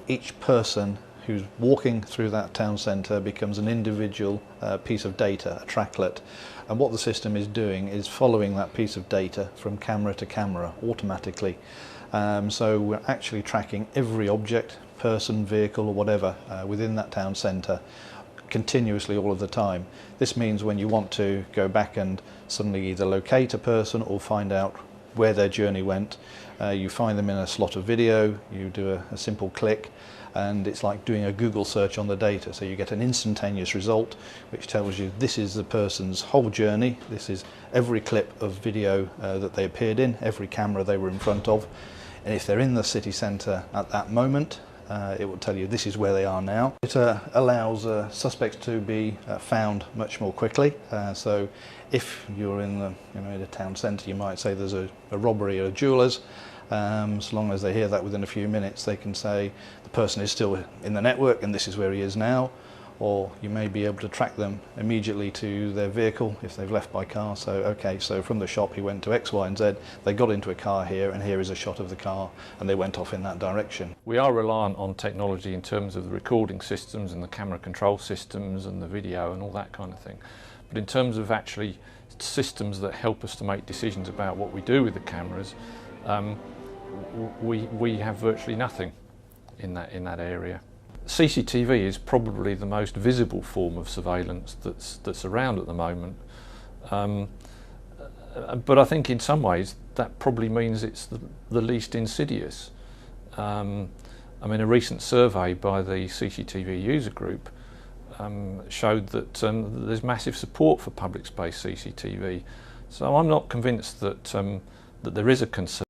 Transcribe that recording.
each person who's walking through that town centre becomes an individual piece of data, a tracklet. And what the system is doing is following that piece of data from camera to camera automatically. So we're actually tracking every object, person, vehicle or whatever within that town centre continuously all of the time. This means when you want to go back and suddenly either locate a person or find out where their journey went, you find them in a slot of video, you do a simple click, and it's like doing a Google search on the data. So you get an instantaneous result which tells you this is the person's whole journey, this is every clip of video that they appeared in, every camera they were in front of, and if they're in the city centre at that moment, it will tell you this is where they are now. It allows suspects to be found much more quickly. So if you're in the town centre, you might say there's a robbery at a jeweller's. As long as they hear that within a few minutes, they can say the person is still in the network and this is where he is now. Or you may be able to track them immediately to their vehicle if they've left by car. So okay, so from the shop he went to X, Y and Z, they got into a car here and here is a shot of the car and they went off in that direction. We are reliant on technology in terms of the recording systems and the camera control systems and the video and all that kind of thing. But in terms of actually systems that help us to make decisions about what we do with the cameras, we have virtually nothing in that area. CCTV is probably the most visible form of surveillance that's around at the moment, but I think in some ways that probably means it's the least insidious. I mean, a recent survey by the CCTV user group showed that there's massive support for public space CCTV, so I'm not convinced that there is a concern